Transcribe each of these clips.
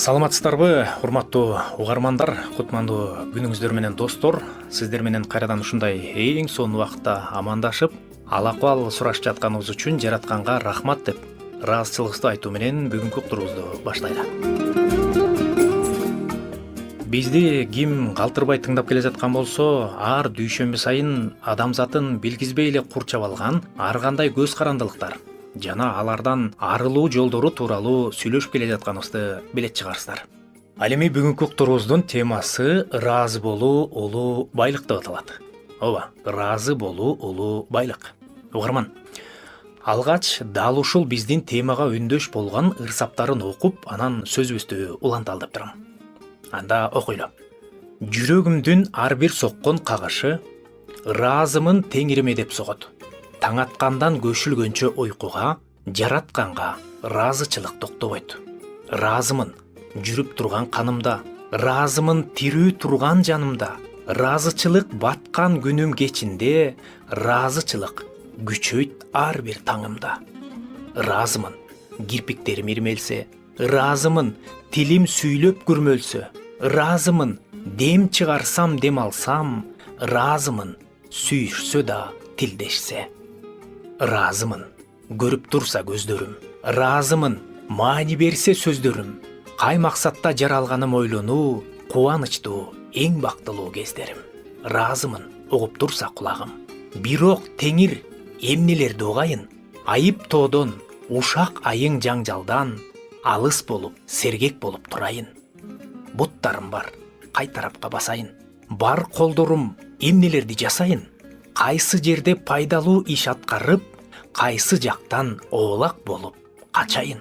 Саламатсыздарбы, урматтуу угармандар, кутмандуу күнүңүздөр менен достор. Сиздер менен кайрадан ушундай эң сонун убакытта амандашып, ал акыбал сурашып жатканыбыз үчүн жаратканга рахмат деп ыраазычылыгыбызды айтуу менен бүгүнкү уктуруубузду баштайлы. Бизди ким калтырбай тыңдап келе жаткан болсо, ар дүйшөмбү сайын адамзатын билгизбей эле курчап алган ар кандай көз карандылыктар жана алардан арылуу жолдору тууралуу сүйлөшүп келе жатканыбызды билет чыгарсыздар. Ал эми бүгүнкү уктуруубуздун темасы ыраазы болуу улуу байлык деп аталат. Ооба, ыраазы болуу улуу байлык. Угарман, алгач дал ушул биздин темага үндөш болгон ырсаптарын окуп, анан сөзүбүздү уланталы деп турам. Анда окуйлу. Жүрөгүмдүн ар бир соккон кагышы ыраазымын теңириме деп согот. Таң аткандан көшүлгөнчө уйкуга, жаратканга ыраазычылык токтобойт. Ыраазымын жүрүп турган канымда, ыраазымын тирүү турган жанымда, ыраазычылык баткан күнүм кечинде, ыраазычылык күчөйт ар бир таңымда. Ыраазымын кирпиктерим ирмелсе, ыраазымын тилим сүйлөп күрмөлсө, ыраазымын дем чыгарсам дем алсам, ыраазымын сүйүшсө да тилдешсе. Ыраазымын көрүп турса көздөрүм, ыраазымын маани берсе сөздөрүм, кай максатта жаралганым ойлонуу, кубанычтуу эң бактылуу кездерим. Ыраазымын угуп турса кулагым, бирок теңир эмнелерди угайын, айып тоодон, ушак айың жаңжалдан, алыс болуп, сергек болуп турайын. Буттарым бар, кай тарапка басайын, бар колдорум эмнелерди жасайын, кайсы жерде пайдалуу иш аткарып, кайсы жактан оолак болуп качайын.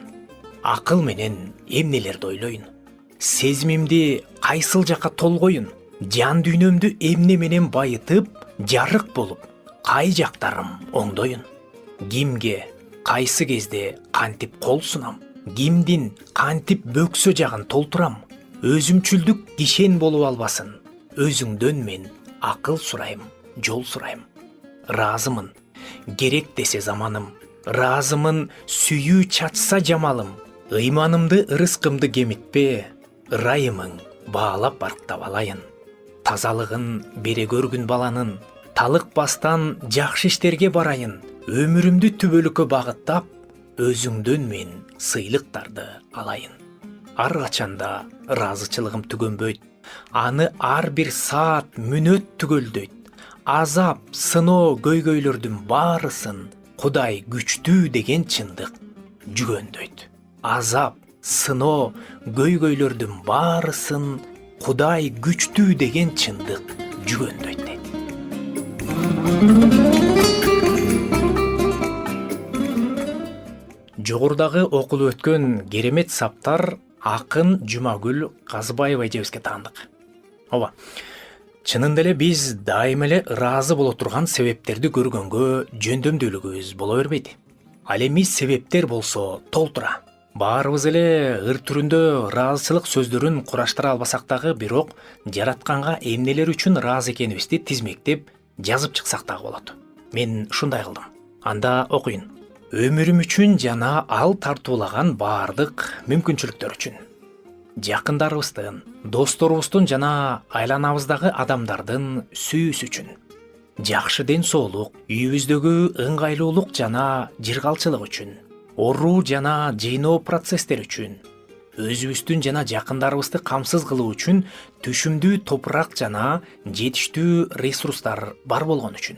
Акыл менен эмнелерди ойлойн, сезимимди кайсыл жакка толгоюн, жан дүйнөмдү эмне менен байытып, жарык болуп, кай жактарым оңдоюн. Кимге, кайсы кезде кантип кол сунам, кимдин кантип бөксө жагын толтурам, өзүмчүлдүк кишен болуп албасын, өзүңдөн мен акыл сурайм, жол сурайм. Ыраазымын керек десе заманым, ыраазымын сүйүү чачса жамалым, ыйманымды ырыскымды кемитпе, ырайымың баалап барктап алайын. Тазалыгын бере көргүн баланын, талыкпастан жакшы иштерге барайын, өмүрүмдү түбөлүккө багыттап, өзүңдөн мен сыйлыктарды алайын. Ар качанда ыраазычылыгым түгөнбөйт, аны ар бир саат мүнөт түгөлдөйт. Азап, сыноо, көйгөйлөрдүн баарысын Кудай күчтүү деген чындык жүгөндөйт. Азап, сыноо, көйгөйлөрдүн баарысын Кудай күчтүү деген чындык жүгөндөйт дейт. Жогорудагы окулуп өткөн керемет саптар акын Жумагүл Казыбаева эжебизге таандык. Ооба, чынында эле биз дайыма эле ыраазы боло турган себептерди көргөнгө жөндөмдүүлүгүбүз боло бербейт. Ал эми себептер болсо толтура. Баарыбыз эле ыр түрүндө ыраазычылык сөздөрүн кураштыра албасак дагы, бирок жаратканга эмнелер үчүн ыраазы экенибизди тизмектеп жазып чыксак дагы болот. Мен ушундай кылдым. Анда окуйун. Өмүрүм үчүн жана ал тартуулаган баардык мүмкүнчүлүктөр үчүн. Жакындарыбыздын, досторубуздун жана айланабыздагы адамдардын сүйүүсү үчүн. Жакшы ден соолук, үйүбүздөгү ыңгайлуулук жана жыргалчылык үчүн. Оруу жана жыйноо процесстери үчүн. Өзүбүздүн жана жакындарыбызды камсыз кылуу үчүн түшүмдүү топурак жана жетиштүү ресурстар бар болгон үчүн.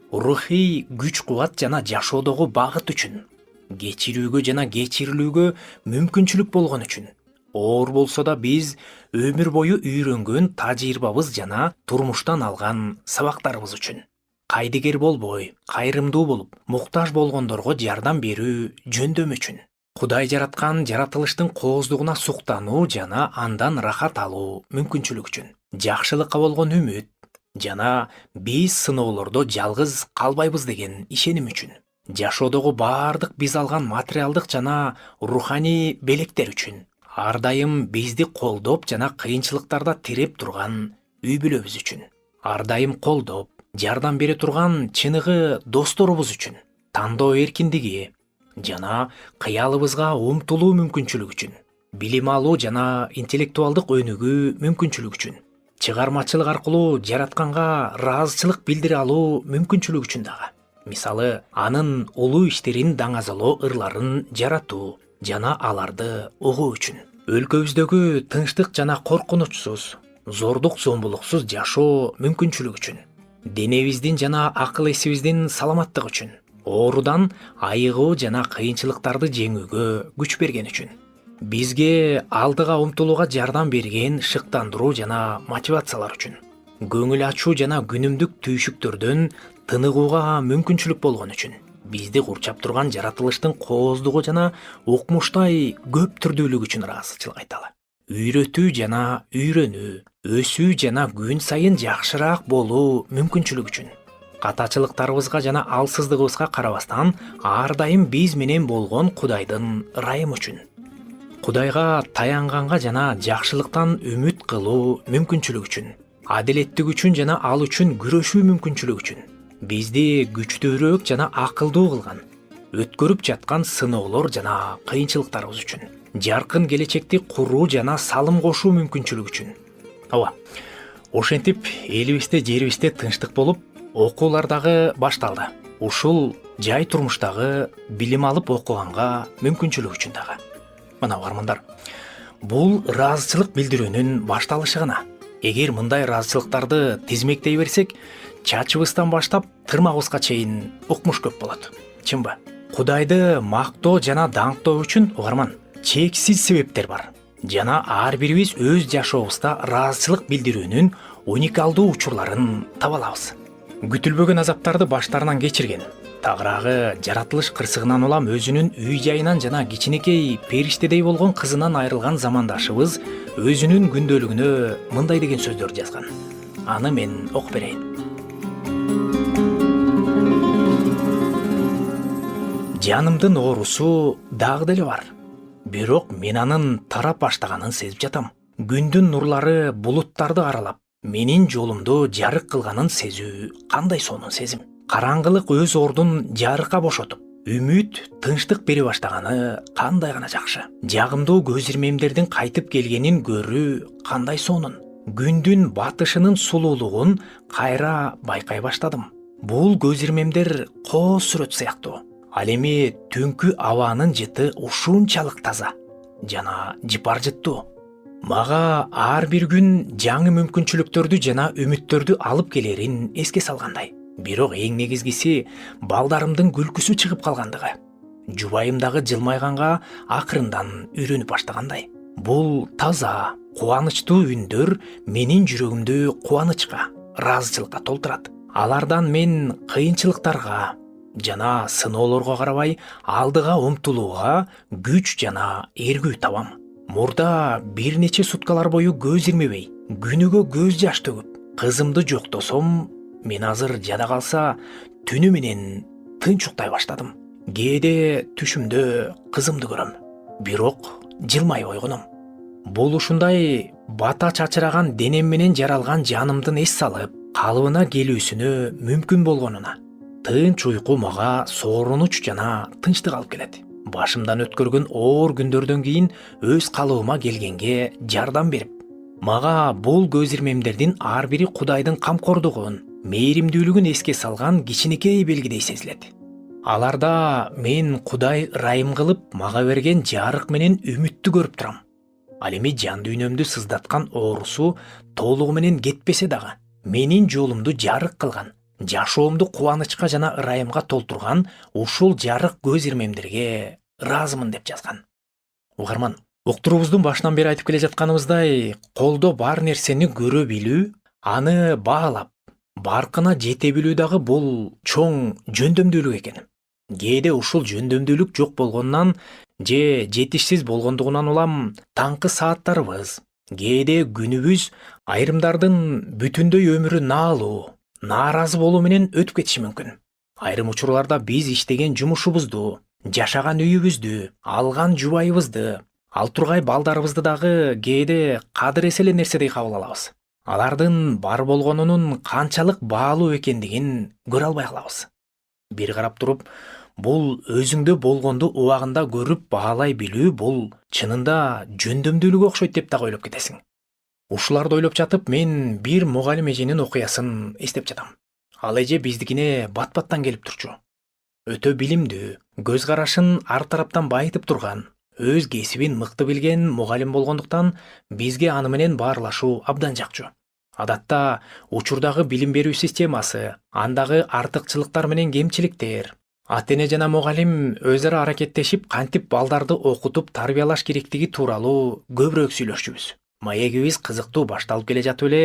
Рухий күч-кубат жана жашоодогу багыт үчүн. Кечирүүгө жана кечирилүүгө мүмкүнчүлүк болгон үчүн. Оор болсо да биз өмүр бою үйрөнгөн тажрыйбабыз жана турмуштан алган сабактарыбыз үчүн. Кайдыгер болбой, кайрымдуу болуп, муктаж болгондорго жардам берүү жөндөм үчүн. Кудай жараткан жаратылыштын кооздугуна суктануу жана андан рахат алуу мүмкүнчүлүк үчүн. Жакшылыкка болгон үмүт жана биз сыноолордо жалгыз калбайбыз деген ишеним үчүн. Жашоодогу баардык биз алган материалдык жана руханий белектер үчүн. Ар дайым бизди колдоп жана кыйынчылыктарда тиреп турган үй бүлөбүз үчүн. Ар дайым колдоп, жардам бере турган чыныгы досторубуз үчүн. Тандоо эркиндиги жана кыялыбызга умтулуу мүмкүнчүлүк үчүн. билим алуу жана интеллектуалдык өнүгүү мүмкүнчүлүк үчүн, чыгармачылык аркылуу жаратканга ыраазычылык билдире алуу мүмкүнчүлүк үчүн дагы. Мисалы, анын улуу иштерин даңазалоо ырларын жаратуу жана аларды угуу үчүн. Өлкөбүздөгү тынчтык жана коркунучсуз, зордук зомбулуксуз жашоо мүмкүнчүлүк үчүн. Денебиздин жана акыл эсибиздин саламаттыгы үчүн. Оорудан айыгуу жана кыйынчылыктарды жеңүүгө күч берген үчүн. Бизге алдыга умтулууга жардам берген шыктандыруу жана мотивациялар үчүн. Көңүл ачуу жана күнүмдүк түйшүктөрдөн тыныгууга мүмкүнчүлүк болгон үчүн. Бизди курчап турган жаратылыштын кооздугу жана укмуштай көп түрдүүлүгү үчүн ыраазычылык айталы. Үйрөтүү жана үйрөнүү, өсүү жана күн сайын жакшыраак болуу мүмкүнчүлүк үчүн. Катачылыктарыбызга жана алсыздыгыбызга карабастан, ар дайым биз менен болгон Кудайдын ырайымы үчүн. Кудайга таянганга жана жакшылыктан үмүт кылуу мүмкүнчүлүк үчүн. Адилеттик үчүн жана ал үчүн күрөшүү мүмкүнчүлүк үчүн. Бизди күчтүүрөөк жана акылдуу кылган, өткөрүп жаткан сыноолор жана кыйынчылыктарыбыз үчүн. Жаркын келечекти куруу жана салым кошуу мүмкүнчүлүк үчүн. Ошентип элибизде жерибизде тынчтык болуп, окуулар дагы башталды. Ушул жай турмуштагы билим алып окуганга мүмкүнчүлүк үчүн дагы. Мына угармандар, бул ыраазычылык билдирүүнүн башталышы гана. Эгер мындай ыраазычылыктарды тизмектей берсек, чачыбыздан баштап тырмагыбызга чейин укмуш көп болот. Чынбы? Кудайды мактоо жана даңктоо үчүн угарман чексиз себептер бар. Жана ар бирибиз өз жашообузда ыраазычылык билдирүүнүн уникалдуу учурларын таба алабыз. Күтүлбөгөн азаптарды баштарынан кечирген, тагыраагы жаратылыш кырсыгынан улам өзүнүн үй жайынан жана кичинекей периштедей болгон кызынан айрылган замандашыбыз өзүнүн күндөлүгүнө мындай деген сөздөрдү жазган. Аны мен окуп берейин. Жанымдын оорусу дагы деле бар. Бирок мен анын тарап баштаганын сезип жатам. Күндүн нурлары булуттарды аралап, менин жолумду жарык кылганын сезүү кандай сонун сезим. Караңгылык өз ордун жарыкка бошотуп, үмүт, тынчтык бере баштаганы кандай гана жакшы. Жагымдуу көз ирмемдердин кайтып келгенин көрүү кандай сонун. Күндүн батышынын сулуулугун кайра байкай баштадым. Бул көз ирмемдер кооз сүрөт сыяктуу. Ал эми түнкү абанын жыты ушунчалык таза жана жыпаржыттуу. Мага ар бир күн жаңы мүмкүнчүлүктөрдү жана үмүттөрдү алып келерин эске салгандай. Бирок эң негизгиси балдарымдын күлкүсү чыгып калгандыгы. Жубайым дагы жылмайганга акырындан үйрөнүп баштагандай. Бул таза, кубанычтуу үндөр менин жүрөгүмдү кубанычка, ыраазычылыкка толтурат. Алардан мен кыйынчылыктарга жана сыноолорго карабай алдыга умтулууга күч жана эргүү табам. Мурда бир нече суткалар бою көз ирмебей, күнүгө көз жаш төгүп, кызымды жоктосом, мен азыр жада калса түнү менен тынч уктай баштадым. Кээде түшүмдө кызымды көрөм, бирок жылмай ойгоном. Бул ушундай бата чачыраган денем менен жаралган жанымдын эс салып, калыбына келүүсүнө мүмкүн болгонуна. Тынч уйку мага сооронуч жана тынчтык алып келет. Башымдан өткөргөн оор күндөрдөн кийин өз калыбыма келгенге жардам берип, мага бул көз ирмемдердин ар бири Кудайдын камкордугун, мээримдүүлүгүн эске салган кичинекей белгидей сезилет. Аларда мен Кудай ырайым кылып мага берген жарык менен үмүттү көрүп турам. Ал эми жан дүйнөмдү сыздаткан оорусу толугу менен кетпесе дагы, менин жолумду жарык кылган, жашоомду кубанычка жана ырайымга толтурган ушул жарык көз ирмемдерге ыраазымын деп жазган. Угарман, уктуруубуздун башынан бери айтып келе жатканыбыздай, колдо бар нерсени көрө билүү, аны баалап, баркына жете билүү дагы бул чоң жөндөмдүүлүк экен. Кээде ушул жөндөмдүүлүк жок болгонунан же жетишсиз болгондугунан улам таңкы сааттарыбыз, кээде күнүбүз айрымдардын бүтүндөй өмүрү наалуу, нааразы болуу менен өтүп кетиши мүмкүн. Айрым учурларда биз иштеген жумушубузду, жашаган үйүбүздү, алган жубайыбызды, ал тургай балдарыбызды дагы кээде кадыр эсе эле нерседей кабыл алабыз. Алардын бар болгонунун канчалык баалуу экендигин көрө албай калабыз. Бир карап туруп, Бул өзүңдө болгонду убагында көрүп баалай билүү бул чынында жөндөмдүүлүгү окшойт деп дагы ойлоп кетесиң. Ушуларды ойлоп жатып мен бир мугалим эженин окуясын эстеп жатам. Ал эже биздикине бат-баттан келип турчу. Өтө билимдүү, көз карашын ар тараптан байытып турган, өз кесибин мыкты билген мугалим болгондуктан бизге аны менен баарлашуу абдан жакчу. Адатта учурдагы билим берүү системасы, андагы артыкчылыктар менен кемчиликтер, ата-эне жана мугалим өз ара аракеттешип кантип балдарды окутуп тарбиялаш керектиги тууралуу көбүрөөк сүйлөшчүбүз. Маегибиз кызыктуу башталып келе жатып эле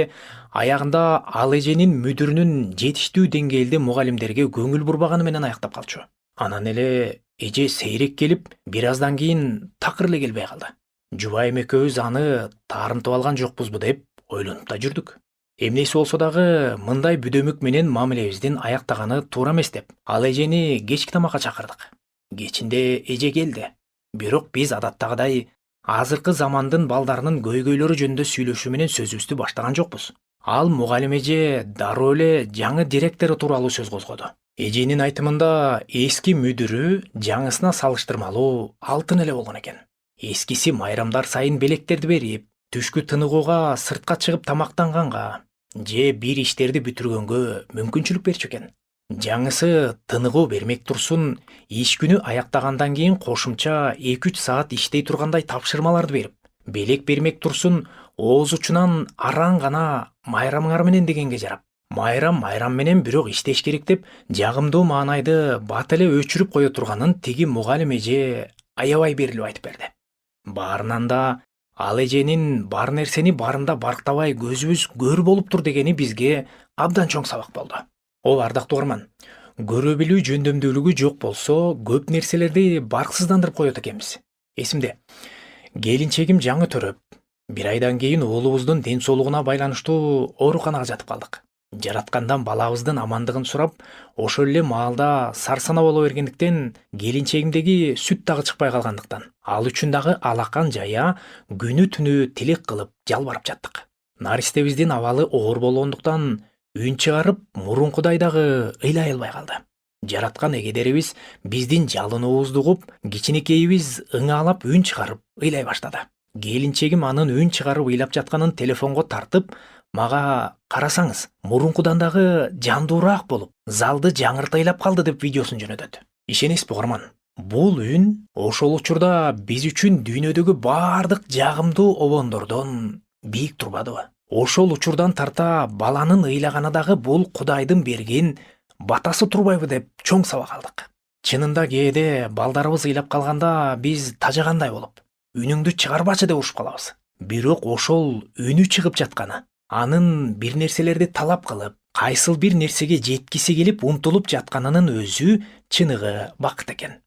аягында ал эженин мүдүрүнүн жетиштүү деңгээлде мугалимдерге көңүл бурбаганы менен аяктап калчу. Анан эле эже сейрек келип, бир аздан кийин такыр эле келбей калды. Жубайым экөөбүз аны таарынтып алган жокпузбу деп ойлонуп да жүрдүк. Эмнеси болсо дагы мындай бүдөмүк менен мамилебиздин аяктаганы туура эмес деп, ал эжени кечки тамакка чакырдык. Кечинде эже келди. Бирок биз адаттагыдай азыркы замандын балдарынын көйгөйлөрү жөнүндө сүйлөшүү менен сөзүбүздү баштаган жокпуз. Ал мугалим эже дароо эле жаңы директору тууралуу сөз козгоду. Эженин айтымында эски мүдүрү жаңысына салыштырмалуу алтын эле болгон экен. Эскиси майрамдар сайын белектерди берип, түшкү тыныгууга сыртка чыгып тамактанганга же бир иштерди бүтүргөнгө мүмкүнчүлүк берчү экен. Жаңысы тыныгуу бермек турсун, иш күнү аяктагандан кийин кошумча 2-3 саат иштей тургандай тапшырмаларды берип, белек бермек турсун ооз учунан араң гана майрамыңар менен дегенге жарап. Майрам менен бирок иштеш керек деп жагымдуу маанайды бат эле өчүрүп кое турганын тиги мугалим эже аябай берилип айтып берди. Баарынан да ал эженин бар нерсени барында барктабай көзүбүз көр болуп тур дегени бизге абдан чоң сабак болду. О, ардактуу угарман, көрө билүү жөндөмдүүлүгү жок болсо көп нерселерди барксыздандырып коет экенбиз. Эсимде, келинчегим жаңы төрөп, бир айдан кийин уулубуздун ден соолугуна байланыштуу ооруканага жатып калдык. Жараткандан балабыздын амандыгын сурап, ошол эле маалда сарсана боло бергендиктен келинчегимдеги сүт дагы чыкпай калгандыктан, ал үчүн дагы алакан жая күнү түнү тилек кылып жалбарып жаттык. Наристебиздин абалы оор болгондуктан үн чыгарып мурункудай дагы ыйлай албай калды. Жараткан эгедерибиз биздин жалынуубузду угуп, кичинекейибиз ыңаалап үн чыгарып ыйлай баштады. Келинчегим анын үн чыгарып ыйлап жатканын телефонго тартып, мага карасаңыз, мурункудан дагы жандуураак болуп, залды жаңыртайлап калды деп видеосун жөнөтөт. Ишенесизби угарман? Бул үн ошол учурда биз үчүн дүйнөдөгү баардык жагымдуу обондордон бийик турбадыбы? Ошол учурдан тарта баланын ыйлаганы дагы бул Кудайдын берген батасы турбайбы деп чоң сабак алдык. Чынында кээде балдарыбыз ыйлап калганда биз тажагандай болуп, үнүңдү чыгарбачы деп урушуп калабыз. Бирок ошол үнү чыгып жатканы, анын бир нерселерди талап кылып, кайсыл бир нерсеге жеткиси келип умтулуп жатканынын өзү чыныгы бакыт экен.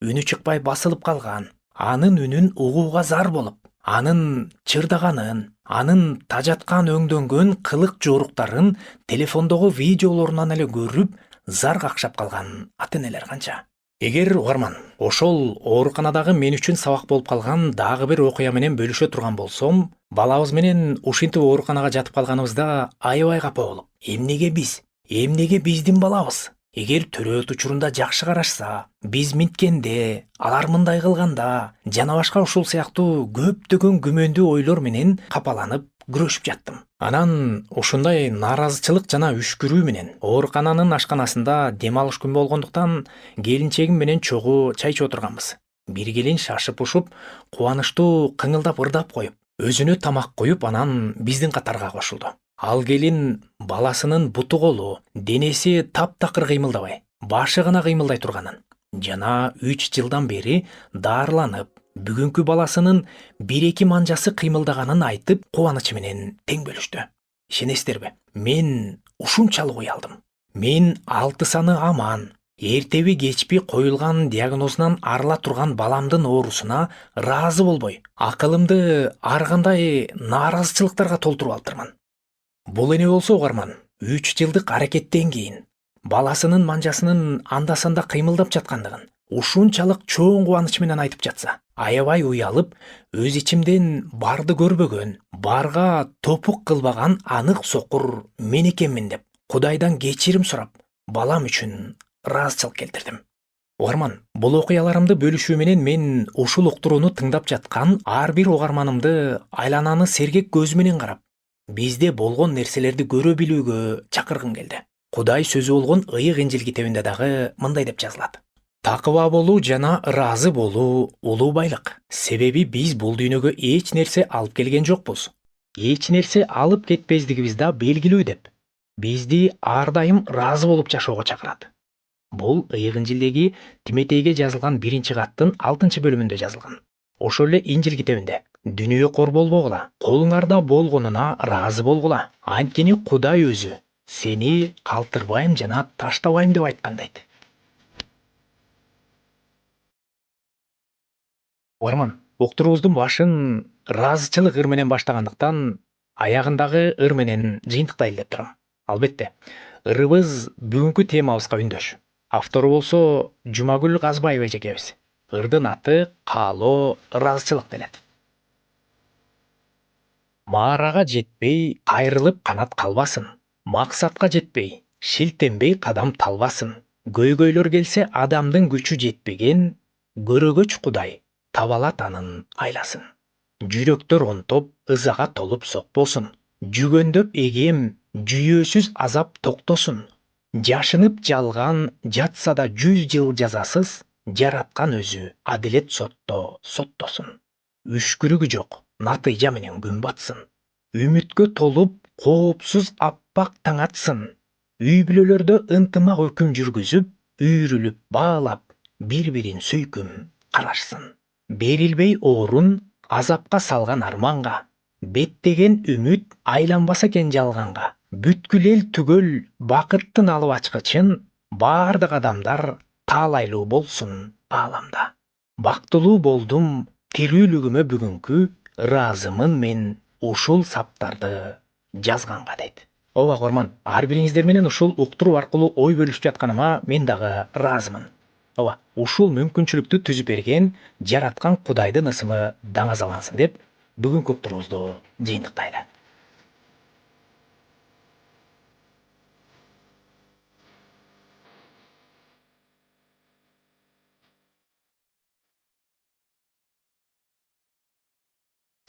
Үнү чыкпай басылып калган, анын үнүн угууга зар болуп, анын чырдаганын, анын тажаткан өңдөнгөн кылык жоруктарын телефондогу видеолорунан эле көрүп, зар какшап калган ата-энелер канча. Эгер угарман, ошол ооруканадагы мен үчүн сабак болуп калган дагы бир окуя менен бөлүшө турган болсом, балабыз менен ушинтип ооруканага жатып калганыбызда аябай капа болуп, эмнеге биз? Эмнеге биздин балабыз? Эгер төрөт учурунда жакшы карашса, биз минткенде, алар мындай кылганда жана башка ушул сыяктуу көптөгөн күмөндүү ойлор менен капаланып күрөшүп жаттым. Анан ушундай нааразычылык жана үшкүрүү менен оорукананын ашканасында дем алыш күн болгондуктан келинчегим менен чогуу чай ичип отурганбыз. Бир келин шашып ушуп, кубанычтуу кыңылдап ырдап коюп, өзүнө тамак коюп, анан биздин катарга кошулду. Ал келин баласынын буту колу, денеси таптакыр кыймылдабай, башы гана кыймылдай турганын жана 3 жылдан бери даарыланып, бүгүнкү баласынын 1-2 манжасы кыймылдаганын айтып, кубанычы менен тең бөлүштү. Ишенесиздерби? Мен ушунчалык уялдым. Мен 6 саны аман, эртеби кечпи коюлган диагнозунан арыла турган баламдын оорусуна ыраазы болбой, акылымды ар кандай нааразычылыктарга толтуруп алыптырмын. Бул эне болсо угарман, 3 жылдык аракеттен кийин баласынын манжасынын анда-санда кыймылдап жаткандыгын ушунчалык чоң кубаныч менен айтып жатса, аябай уялып, өз ичимден барды көрбөгөн, барга топук кылбаган анык сокур мен экенмин деп Кудайдан кечирим сурап, балам үчүн ыраазычылык келтирдим. Угарман, бул окуяларымды бөлүшүү менен мен ушул уктурууну тыңдап жаткан ар бир угарманымды айлананы сергек көзү менен карап, бизде болгон нерселерди көрө билүүгө чакыргым келди. Кудай сөзү болгон Ыйык Инжил китебинде дагы мындай деп жазылат. Такыба болуу жана ыраазы болуу улуу байлык. Себеби биз бул дүйнөгө эч нерсе алып келген жокпуз. Эч нерсе алып кетпездигибиз да белгилүү деп. Бизди ар дайым ыраазы болуп жашоого чакырат. Бул Ыйык Инжилдеги Тиметейге жазылган 1-каттын 6-бөлүмүндө жазылган. Ошол эле Инжил китебинде дүнүйө болбогула, колуңарда болгонуна ыраазы болгула. Анткени Кудай өзү сени калтырбайм жана таштабайм деп айткандайт. Угарман, уктуруубуздун башын ыраазычылык ыр менен баштагандыктан аягындагы ыр менен жыйынтыктайлы деп турам. Албетте, ырыбыз бүгүнкү темабызга үндөш. Автору болсо Жумагүл Казбаева эжекебиз. Ырдын аты каалоо ыраазычылык делет. Маарага жетпей кайрылып канат калбасын. Максатка жетпей шилтенбей кадам талбасын. Көйгөйлөр келсе адамдын күчү жетпеген, көрөгөч Кудай таба алат анын айласын. Жүрөктөр онтоп ызага толуп сокпосун. Жүгөндөп эгем жүйөөсүз азап токтосун. Жашынып жалган жатса да 100 жыл жазасыз, жараткан өзү адилет сотто соттосун. Үшкүрүгү жок, натыйжа менен күн батсын. Үмүткө толуп коопсуз аппак таң атсын. Үй бүлөлөрдө ынтымак өкүм жүргүзүп, үйрүлүп баалап, бири-бирин сүйкүм карашсын. Берилбей оорун азапка салган арманга, беттеген үмүт айланбаса экен жалганга. Бүткүл эл түгөл бакыттын алып ачкычын, баардык адамдар таалайлуу болсун ааламда. Бактылуу болдум тирүүлүгүмө бүгүнкү, ыраазымын мен ушул саптарды жазганга дейт. Ооба угарман, ар бириңиздер менен ушул уктуруу аркылуу ой бөлүшүп жатканыма мен дагы ыраазымын. Ооба, ушул мүмкүнчүлүктү түзүп берген жараткан Кудайдын ысымы даңазалансын деп бүгүнкү уктуруубузду жыйынтыктайлы.